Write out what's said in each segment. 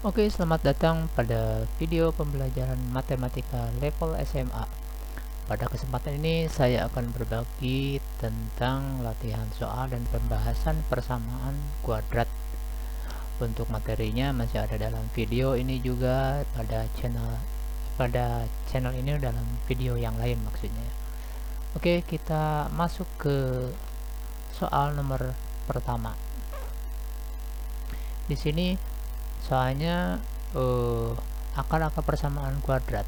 Oke, selamat datang pada video pembelajaran matematika level SMA. Pada kesempatan ini saya akan berbagi tentang latihan soal dan pembahasan persamaan kuadrat. Untuk materinya masih ada dalam video ini juga pada channel ini dalam video yang lain maksudnya. Oke, kita masuk ke soal nomor pertama. Di sini soalnya akar-akar persamaan kuadrat,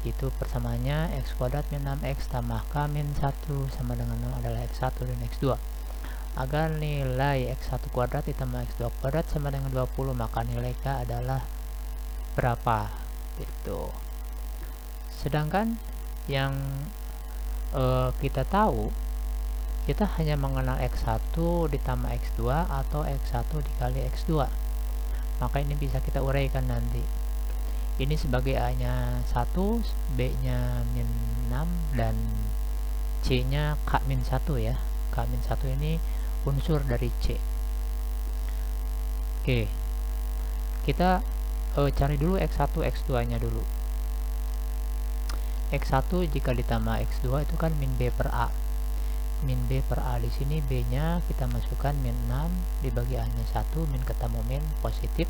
itu persamaannya x kuadrat min 6x tambah k min 1 sama dengan 0 adalah x1 dan x2. Agar nilai x1 kuadrat ditambah x2 kuadrat sama dengan 20, maka nilai k adalah berapa gitu. Sedangkan yang kita tahu, kita hanya mengenal x1 ditambah x2 atau x1 dikali x2. Maka ini bisa kita uraikan nanti. Ini sebagai A nya 1, B nya min 6, dan C nya K min 1 ya. K min 1 ini unsur dari C. Oke, kita cari dulu x1 x2 nya dulu. x1 jika ditambah x2 itu kan min B per A. Min B per A, di sini B nya kita masukkan min 6 dibagi A nya 1, min ketemu min positif,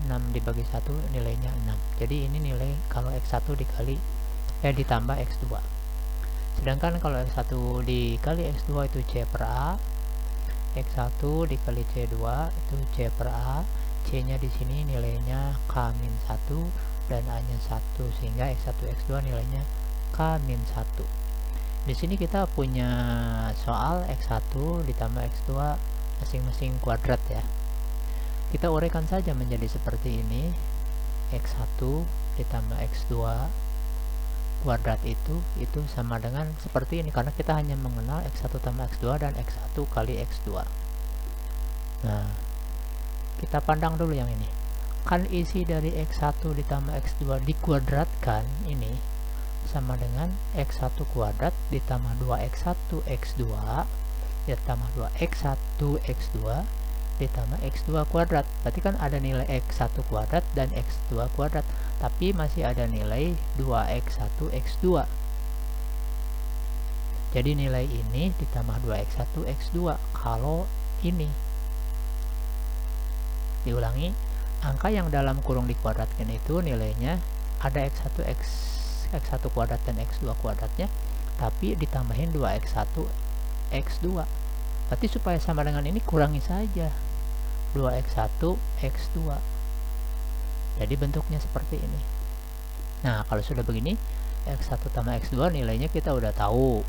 6 dibagi 1 nilainya 6. Jadi ini nilai kalau x1 ditambah x2. Sedangkan kalau x1 dikali x2 itu C per A, x1 dikali C2 itu C per A, C nya di sini nilainya K min 1 dan A nya 1, sehingga x1 x2 nilainya K min 1. Di sini kita punya soal x1 ditambah x2 masing-masing kuadrat ya. Kita uraikan saja menjadi seperti ini. x1 ditambah x2 kuadrat itu sama dengan seperti ini, karena kita hanya mengenal x1 tambah x2 dan x1 kali x2. Nah, kita pandang dulu yang ini. Kan isi dari x1 ditambah x2 dikuadratkan ini sama dengan x1 kuadrat ditambah 2x1 x2 ditambah 2x1 x2 ditambah x2 kuadrat. Berarti kan ada nilai x1 kuadrat dan x2 kuadrat, tapi masih ada nilai 2x1 x2. Jadi nilai ini ditambah 2x1 x2. Kalau ini diulangi, angka yang dalam kurung dikuadratkan itu nilainya ada x1 kuadrat dan x2 kuadratnya, tapi ditambahin 2x1 x2. Berarti supaya sama dengan ini kurangi saja 2x1 x2. Jadi bentuknya seperti ini. Nah, kalau sudah begini, x1 tambah x2 nilainya kita udah tahu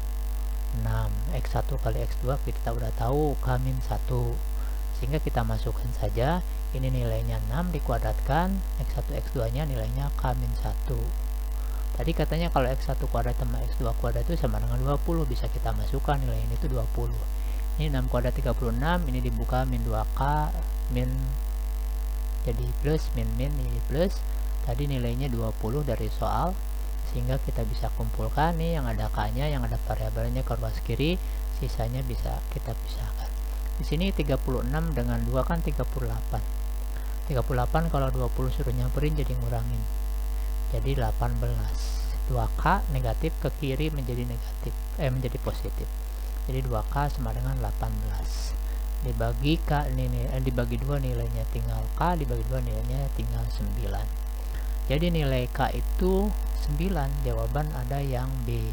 6, x1 kali x2 kita udah tahu K min 1, sehingga kita masukkan saja ini nilainya 6 dikuadratkan x1 x2 nya nilainya K min 1. Tadi katanya kalau x1 kuadrat tambah x2 kuadrat itu sama dengan 20, bisa kita masukkan nilai ini itu 20. Ini 6 kuadrat 36, ini dibuka min 2k, min jadi plus, min ini plus. Tadi nilainya 20 dari soal, sehingga kita bisa kumpulkan nih yang ada k nya, yang ada variabelnya ke ruas kiri, sisanya bisa kita pisahkan. Di sini 36 dengan 2 kan 38. 38 kalau 20 suruh nyamperin jadi ngurangin, jadi 18. 2k negatif ke kiri menjadi negatif, menjadi positif. Jadi 2k sama dengan 18. Dibagi k dibagi 2 nilainya tinggal k, dibagi 2 nilainya tinggal 9. Jadi nilai k itu 9. Jawaban ada yang B.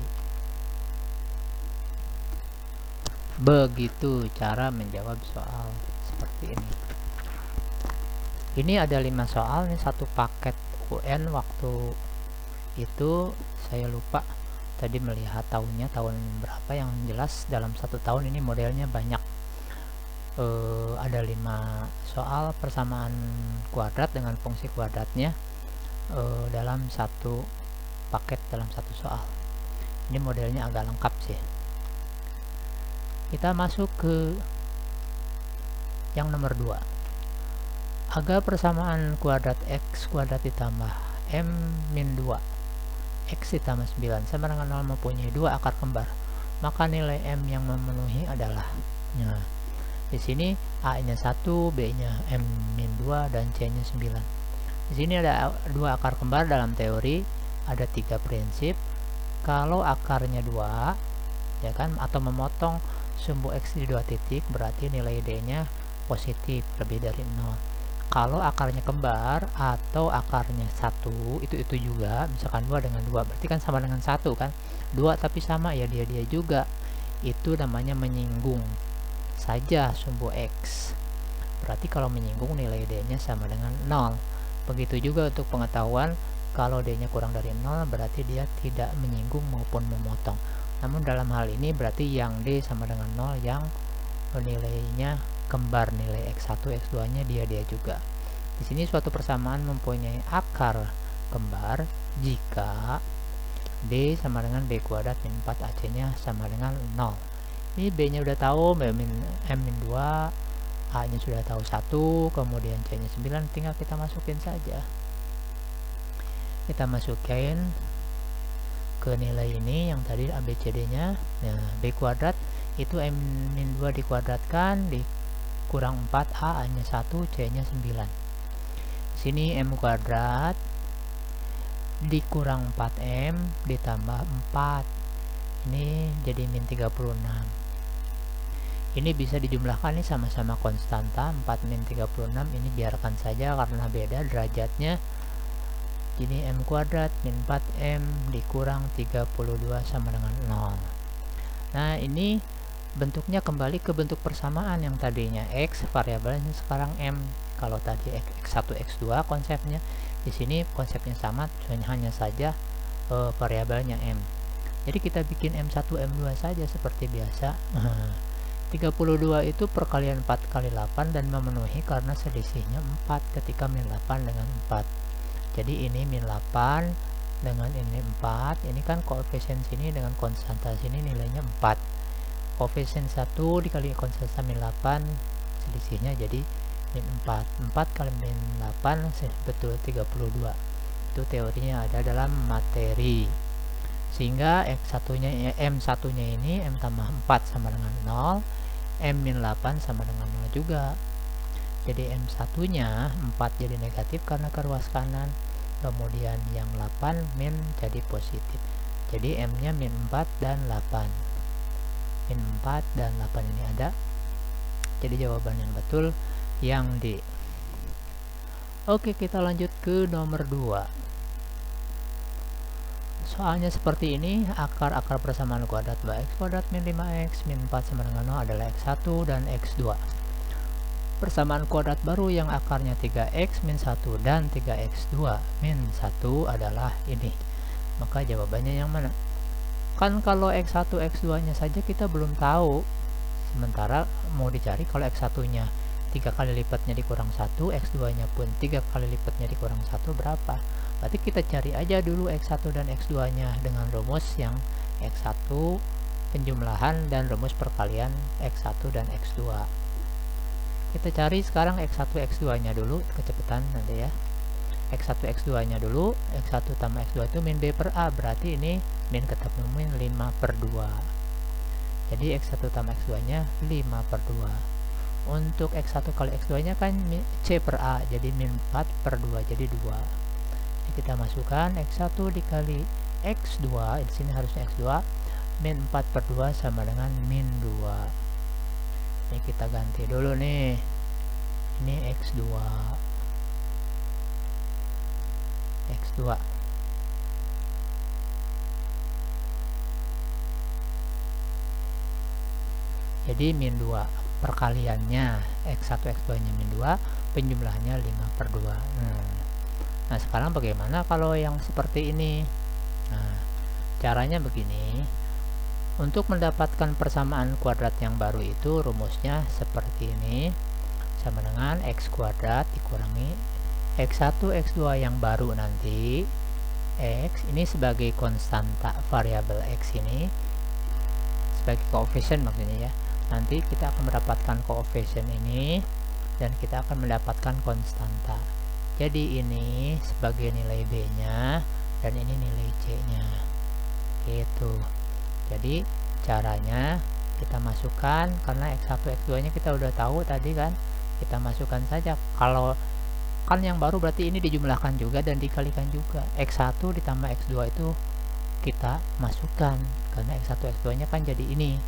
Begitu cara menjawab soal seperti ini. Ini ada 5 soal, ini satu paket UN. Waktu itu saya lupa tadi melihat tahunnya, tahun berapa, yang jelas dalam satu tahun ini modelnya banyak. Ada 5 soal persamaan kuadrat dengan fungsi kuadratnya dalam satu paket, dalam satu soal. Ini modelnya agak lengkap sih. Kita masuk ke yang nomor 2. Agar persamaan kuadrat x kuadrat ditambah m min 2 x ditambah 9 sama dengan 0 mempunyai 2 akar kembar, maka nilai m yang memenuhi adalah. Nah, di sini A nya 1, B nya m min 2 dan C-nya 9. Di sini ada dua akar kembar dalam teori, ada 3 prinsip. Kalau akarnya 2, ya kan, atau memotong sumbu X di 2 titik, berarti nilai D-nya positif, lebih dari 0. Kalau akarnya kembar atau akarnya 1, itu juga, misalkan 2 dengan 2, berarti kan sama dengan 1 kan, 2 tapi sama, ya dia juga, itu namanya menyinggung saja sumbu X. Berarti kalau menyinggung nilai D-nya sama dengan 0. Begitu juga untuk pengetahuan, kalau D-nya kurang dari 0 berarti dia tidak menyinggung maupun memotong. Namun dalam hal ini berarti yang D sama dengan 0, yang nilainya kembar, nilai X1, X2 nya dia juga. Di sini suatu persamaan mempunyai akar kembar jika D sama dengan B kuadrat min 4 AC nya sama dengan 0. Ini B nya udah tahu, M-2, A nya sudah tahu 1, kemudian C nya 9, tinggal kita masukin saja. Kita masukin ke nilai ini yang tadi ABCD nya. Nah, B kuadrat itu M-2 dikuadratkan dikurang 4, A nya 1, C nya 9. Sini M kuadrat dikurang 4M ditambah 4, ini jadi min 36. Ini bisa dijumlahkan, nih sama-sama konstanta, 4 min 36, ini biarkan saja karena beda derajatnya. Jadi M kuadrat min 4M dikurang 32 sama dengan 0. Nah, ini bentuknya kembali ke bentuk persamaan yang tadinya X, variabelnya sekarang M. Kalau tadi X1, X2 konsepnya, di sini konsepnya sama, hanya saja variabelnya M. Jadi kita bikin M1, M2 saja seperti biasa. 32 itu perkalian 4 kali 8 dan memenuhi karena selisihnya 4 ketika min 8 dengan 4. Jadi ini min 8 dengan ini 4, ini kan koefisien sini dengan konstanta sini nilainya 4. Koefisien 1 dikali konstanta min 8, selisihnya jadi min 4. 4 kali min 8 betul 32. Itu teorinya ada dalam materi. Sehingga M1 nya ini M tambah 4 sama dengan 0, M min 8 sama dengan 0 juga. Jadi M1 nya 4 jadi negatif karena ke ruas kanan, kemudian yang 8 min jadi positif. Jadi M nya min 4 dan 8. Min 4 dan 8 ini ada. Jadi jawaban yang betul yang D. Oke, kita lanjut ke nomor 2. Soalnya seperti ini, akar-akar persamaan kuadrat X kuadrat min 5X min 4 sama dengan 0 adalah X1 dan X2. Persamaan kuadrat baru yang akarnya 3X min 1 dan 3X2 min 1 adalah ini. Maka jawabannya yang mana? Kan kalau X1, X2 nya saja kita belum tahu. Sementara mau dicari kalau X1 nya 3 kali lipatnya dikurang 1, X2 nya pun 3 kali lipatnya dikurang 1, berapa? Berarti kita cari aja dulu X1 dan X2 nya dengan rumus yang X1 penjumlahan dan rumus perkalian X1 dan X2. Kita cari sekarang X1 X2 nya dulu, kecepatan nanti ya. X1 X2 nya dulu, X1 tambah X2 itu min B per A, berarti ini min ketemu min 5 per 2. Jadi X1 tambah X2 nya 5 per 2. Untuk X1 kali X2 nya kan C per A, jadi min 4 per 2, jadi 2. Kita masukkan X1 dikali X2, di sini harusnya X2, min 4 per 2 sama dengan min 2. Ini kita ganti dulu nih. Ini X2. X2. Jadi min 2. Perkaliannya X1 X2 nya min 2, penjumlahannya 5 per 2. Nah, sekarang bagaimana kalau yang seperti ini? Nah, caranya begini. Untuk mendapatkan persamaan kuadrat yang baru itu rumusnya seperti ini. Sama dengan X kuadrat dikurangi X1, X2 yang baru nanti. X ini sebagai konstanta variabel X ini. Sebagai koefisien maksudnya ya. Nanti kita akan mendapatkan koefisien ini. Dan kita akan mendapatkan konstanta. Jadi ini sebagai nilai B nya dan ini nilai C nya gitu. Jadi caranya kita masukkan, karena X1 X2 nya kita udah tahu tadi kan, kita masukkan saja. Kalau Kan yang baru berarti ini dijumlahkan juga dan dikalikan juga. X1 ditambah X2 itu kita masukkan, karena X1 X2 nya kan jadi ini.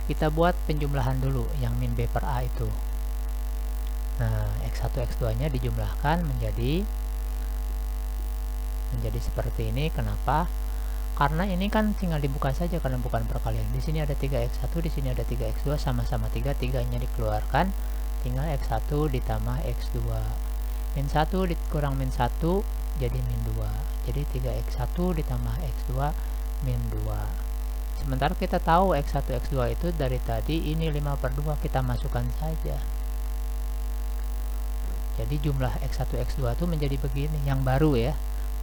Kita buat penjumlahan dulu yang min B per A itu. Nah, X1 X2 nya dijumlahkan menjadi seperti ini. Kenapa? Karena ini kan tinggal dibuka saja karena bukan perkalian. Di sini ada 3x1, di sini ada 3x2, sama-sama 3, 3-nya dikeluarkan, tinggal x1 ditambah x2. Min 1 dikurang min 1 jadi min 2. Jadi 3x1 ditambah x2 min 2. Sementara kita tahu x1 x2 itu dari tadi ini 5/2, kita masukkan saja. Jadi jumlah x1 x2 itu menjadi begini, yang baru ya.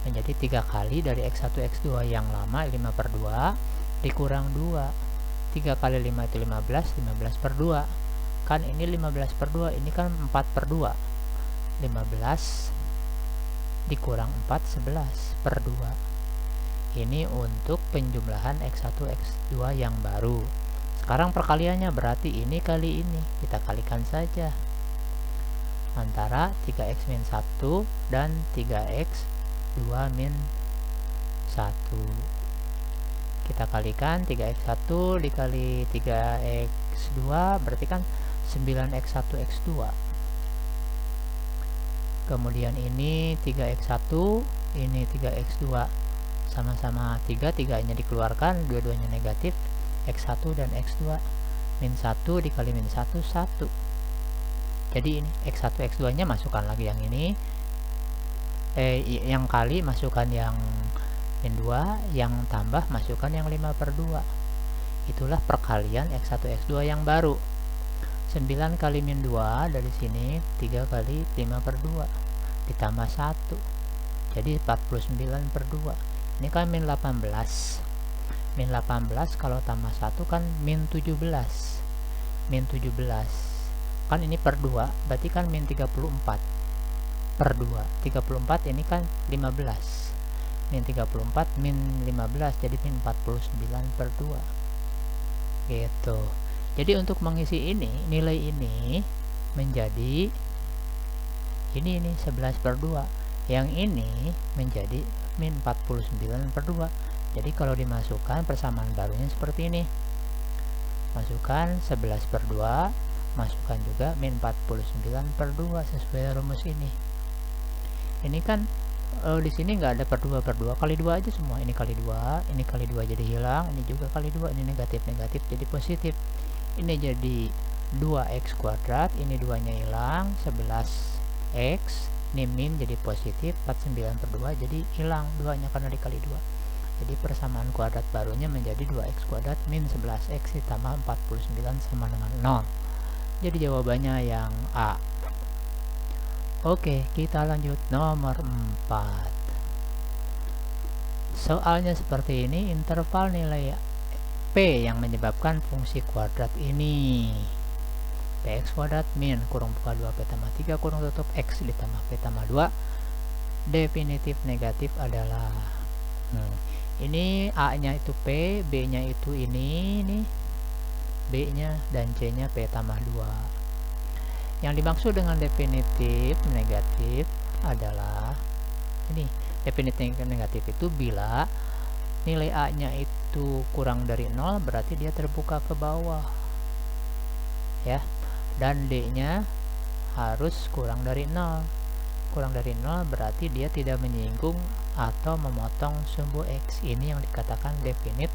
Menjadi 3 kali dari x1 x2 yang lama 5/2 dikurang 2. 3 kali 5 itu 15, 15/2. Kan ini 15/2, ini kan 4/2. 15 dikurang 4, 11/2. Ini untuk penjumlahan x1 x2 yang baru. Sekarang perkaliannya berarti ini kali ini, kita kalikan saja antara 3x min 1 dan 3x 2 min 1. Kita kalikan 3x1 dikali 3x2 berarti kan 9x1 x2. Kemudian ini 3x1, ini 3x2, sama-sama 3, 3-nya dikeluarkan, dua-duanya negatif, x1 dan x2. Min 1 dikali min 1, 1. Jadi ini x1 x2 nya masukkan lagi yang ini, yang kali masukkan yang min 2, yang tambah masukkan yang 5/2. Itulah perkalian x1 x2 yang baru. 9 kali min 2 dari sini 3 kali 5/2 ditambah 1 jadi 49/2. Ini kan min 18. Min 18 kalau tambah 1 kan min 17. Min 17 kan ini per 2 berarti kan min 34/2. 34 ini kan 15. Min 34 min 15 jadi min 49/2. Gitu. Jadi untuk mengisi ini, nilai ini menjadi ini 11/2. Yang ini menjadi min 49/2. Jadi kalau dimasukkan persamaan barunya seperti ini. Masukkan 11/2, masukkan juga min 49/2 sesuai rumus ini. Ini kan di sini nggak ada per 2/2, kali 2 aja semua. Ini kali 2, ini kali 2 jadi hilang, ini juga kali 2, ini negatif jadi positif. Ini jadi 2x kuadrat, ini 2-nya hilang, 11x, ini min jadi positif, 49/2 jadi hilang 2-nya karena dikali 2. Jadi persamaan kuadrat barunya menjadi 2x kuadrat min 11x ditambah 49 sama dengan 0. Jadi jawabannya yang A. Oke, kita lanjut nomor 4. Soalnya seperti ini, interval nilai P yang menyebabkan fungsi kuadrat ini. Px kuadrat min kurung buka 2 P tambah 3 kurung tutup X ditambah P tambah 2. Definitif negatif adalah ini A-nya itu P, B-nya itu ini B-nya dan C-nya P tambah 2. Yang dimaksud dengan definitif negatif adalah ini. Definitif negatif itu bila nilai A-nya itu kurang dari 0 berarti dia terbuka ke bawah. Ya. Dan D-nya harus kurang dari 0. Kurang dari 0 berarti dia tidak menyinggung atau memotong sumbu X. Ini yang dikatakan definit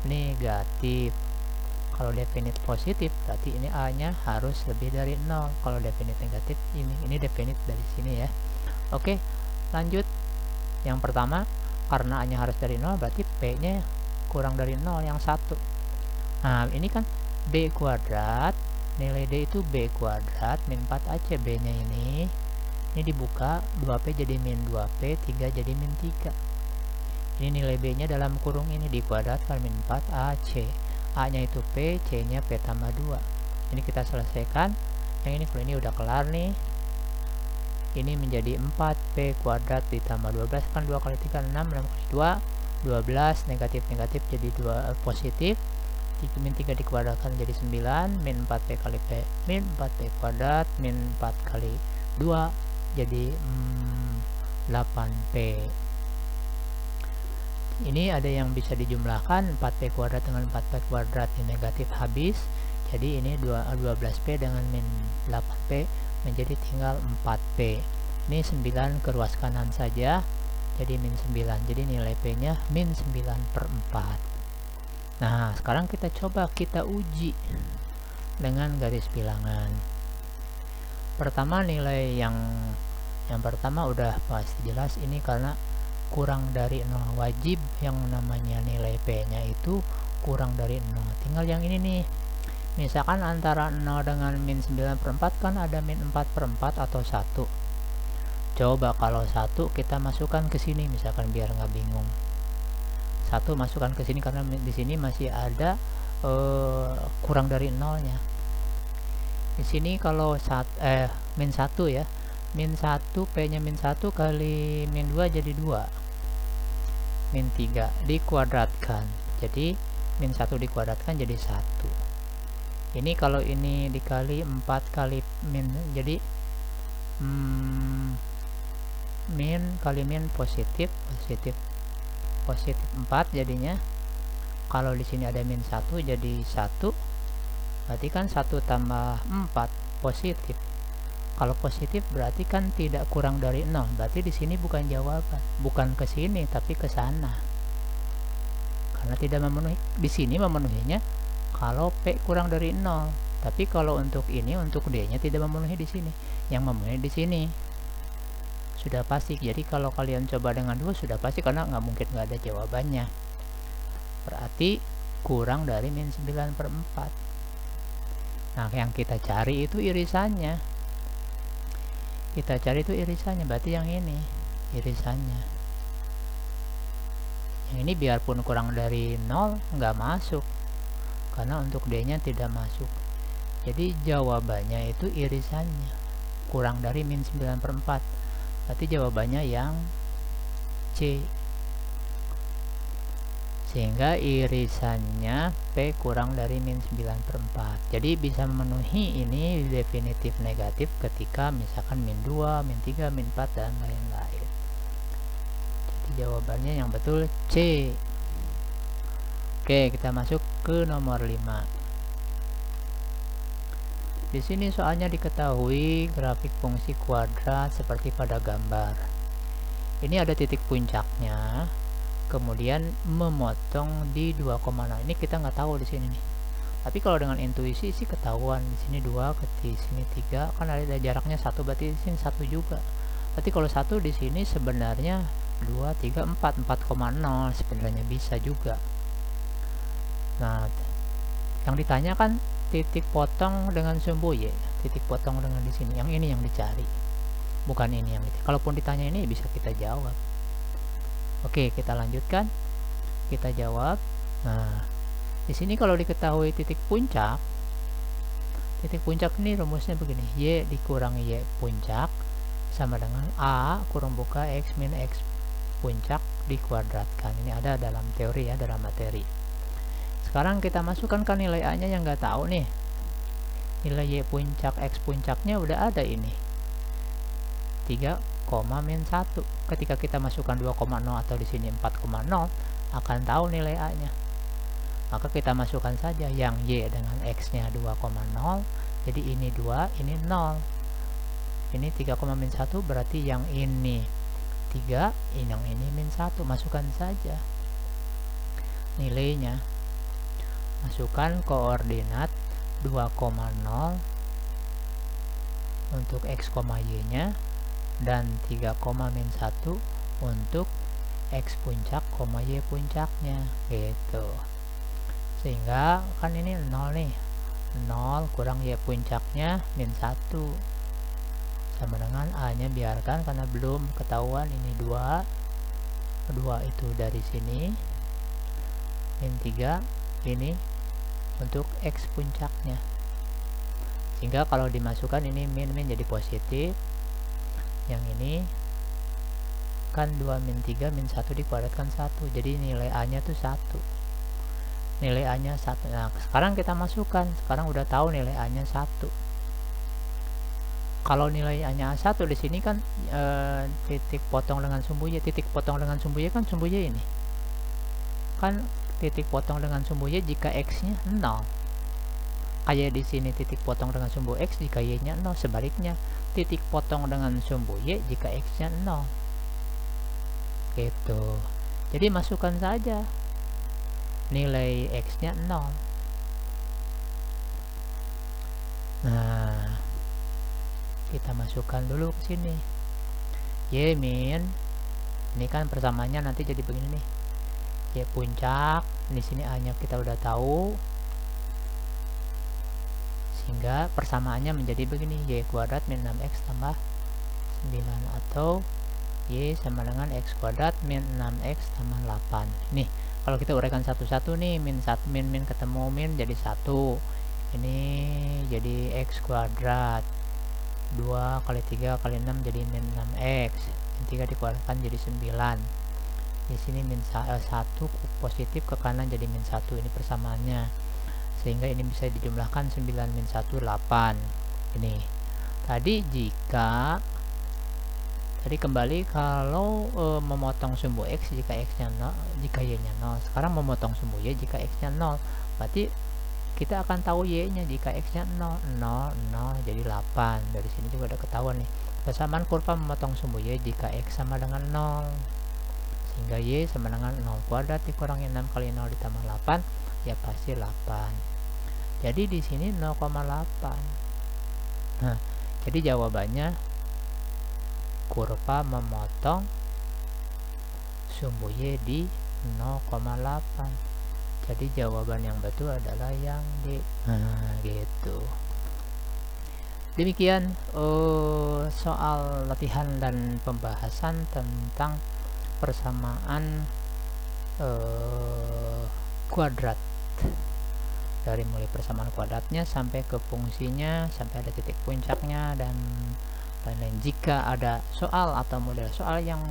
negatif. Kalau definit positif berarti ini A-nya harus lebih dari 0. Kalau definit negatif ini definit dari sini ya. Oke, lanjut. Yang pertama, karena A-nya harus dari 0 berarti P-nya kurang dari 0 yang 1. Nah, ini kan B kuadrat, nilai D itu B kuadrat min 4AC. B-nya ini dibuka, 2P jadi min 2P, 3 jadi min 3. Ini nilai B-nya dalam kurung ini dikuadratkan min 4AC. A-nya itu P, C-nya P tambah 2. Ini kita selesaikan. Yang ini kalau ini udah kelar nih. Ini menjadi 4P kuadrat ditambah 12 kan 2 kali 3 6, 6 kali 2 12, negatif jadi 2 positif, min 3 dikuadratkan jadi 9, min 4P kali P, min 4P kuadrat, min 4 kali 2 jadi 8P. Ini ada yang bisa dijumlahkan, 4P kuadrat dengan 4P kuadrat ini negatif habis, jadi ini 12P dengan min 8P menjadi tinggal 4P. Ini 9 ke ruas kanan saja, jadi min 9, jadi nilai P nya min 9/4. Nah, sekarang kita coba kita uji dengan garis bilangan. Pertama, nilai yang pertama udah pasti jelas, ini karena kurang dari 0, wajib yang namanya nilai P nya itu kurang dari 0. Tinggal yang ini nih, misalkan antara 0 dengan min 9/4 kan ada min 4/4 atau 1. Coba kalau 1 kita masukkan ke sini, misalkan biar nggak bingung, 1 masukkan ke sini karena di sini masih ada kurang dari 0-nya. Di sini kalau min 1 ya, min 1 P nya min 1 kali min 2 jadi 2, min 3 dikuadratkan, jadi min 1 dikuadratkan jadi 1. Ini kalau ini dikali 4 kali min, jadi min kali min positif 4 jadinya. Kalau di sini ada min 1 jadi 1, berarti kan 1 tambah 4 positif. Kalau positif berarti kan tidak kurang dari 0, berarti di sini bukan jawaban, bukan ke sini tapi ke sana, karena tidak memenuhi. Di sini memenuhinya kalau P kurang dari 0, tapi kalau untuk ini, untuk D nya tidak memenuhi di sini, yang memenuhi di sini sudah pasti. Jadi kalau kalian coba dengan 2 sudah pasti, karena nggak mungkin nggak ada jawabannya, berarti kurang dari min 9/4. Nah, yang kita cari itu irisannya, berarti yang ini irisannya. Yang ini biarpun kurang dari 0 nggak masuk, karena untuk D nya tidak masuk. Jadi jawabannya itu irisannya kurang dari min 9/4, berarti jawabannya yang C. Sehingga irisannya P kurang dari min 9/4. Jadi bisa memenuhi ini definitif negatif ketika misalkan min 2, min 3, min 4 dan lain-lain. Jadi jawabannya yang betul C. Oke, kita masuk ke nomor 5. Di sini soalnya diketahui grafik fungsi kuadrat seperti pada gambar. Ini ada titik puncaknya, kemudian memotong di 2,0. Ini kita nggak tahu di sini nih. Tapi kalau dengan intuisi sih ketahuan. Di sini 2, di sini 3, kan ada jaraknya 1, berarti di sini 1 juga. Berarti kalau 1 di sini sebenarnya 2, 3, 4, 4,0 sebenarnya bisa juga. Nah, yang ditanyakan titik potong dengan sumbu Y, titik potong dengan di sini, yang ini yang dicari, bukan ini yang dicari. Kalaupun ditanya ini bisa kita jawab. Oke, kita lanjutkan, kita jawab. Nah, di sini kalau diketahui titik puncak ini rumusnya begini, Y dikurangi Y puncak sama dengan A kurang buka X min X puncak dikuadratkan. Ini ada dalam teori ya, dalam materi. Sekarang kita masukkan ke nilai A nya yang nggak tahu nih. Nilai Y puncak X puncaknya udah ada ini, 3, min 1. Ketika kita masukkan 2,0 atau di sini 4,0 akan tahu nilai A nya. Maka kita masukkan saja yang Y dengan X nya 2,0. Jadi ini 2, ini 0. Ini 3, min 1 berarti yang ini 3, yang ini min 1. Masukkan saja nilainya. Masukkan koordinat 2,0 untuk X, Y nya, dan 3, min 1 untuk X puncak, Y puncaknya, gitu. Sehingga kan ini 0 nih, 0 kurang Y puncaknya min 1 sama dengan A nya biarkan karena belum ketahuan. Ini 2 itu dari sini, min 3 ini untuk X puncaknya, sehingga kalau dimasukkan ini min jadi positif. Yang ini kan 2 min 3 min 1 dikuadratkan 1, jadi nilai A nya tuh 1. nilai A nya 1. Nah sekarang kita masukkan, sekarang udah tahu nilai A nya 1. Kalau nilai A nya 1 di sini kan titik potong dengan sumbu Y, titik potong dengan sumbu Y kan sumbu Y ini kan titik potong dengan sumbu Y jika X nya 0. Kayak di sini titik potong dengan sumbu X jika Y nya 0, sebaliknya titik potong dengan sumbu Y jika X nya 0 gitu. Jadi masukkan saja nilai X nya 0. Nah kita masukkan dulu ke sini Y min, ini kan persamaannya nanti jadi begini nih, Y puncak, di sini A nya kita udah tahu, sehingga persamaannya menjadi begini, Y kuadrat min 6X tambah 9, atau Y sama dengan X kuadrat min 6X tambah 8. Nih kalau kita uraikan satu-satu nih, min ketemu min jadi 1, ini jadi X kuadrat, 2 kali 3 kali 6 jadi min 6X, min 3 dikuadratkan jadi 9. Di sini min 1 positif ke kanan jadi min 1, ini persamaannya, sehingga ini bisa dijumlahkan 9 min 1 8. Ini tadi kembali kalau memotong sumbu X jika X nya 0, jika Y nya 0. Sekarang memotong sumbu Y jika X nya 0, berarti kita akan tahu Y nya jika X nya 0, 0, 0 jadi 8. Dari sini juga udah ketahuan nih persamaan kurva memotong sumbu Y jika X sama dengan 0, sehingga Y sama dengan 0 kuadrat dikurangi 6 kali 0 ditambah 8, ya pasti 8. Jadi di sini 0,8. Nah jadi jawabannya kurva memotong sumbu Y di 0,8. Jadi jawaban yang betul adalah yang D. Nah gitu. Demikian soal latihan dan pembahasan tentang persamaan kuadrat, dari mulai persamaan kuadratnya sampai ke fungsinya, sampai ada titik puncaknya dan lain-lain. Jika ada soal atau model soal yang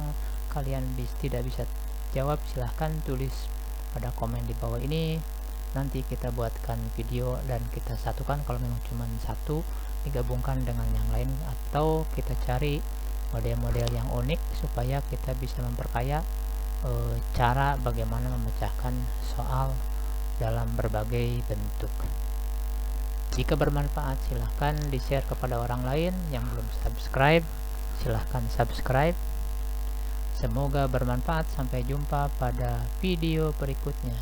kalian tidak bisa jawab, silahkan tulis pada komen di bawah ini, nanti kita buatkan video dan kita satukan. Kalau memang cuma satu, digabungkan dengan yang lain, atau kita cari model-model yang unik supaya kita bisa memperkaya cara bagaimana memecahkan soal dalam berbagai bentuk. Jika bermanfaat, silahkan di-share kepada orang lain. Yang belum subscribe, silahkan subscribe. Semoga bermanfaat. Sampai jumpa pada video berikutnya.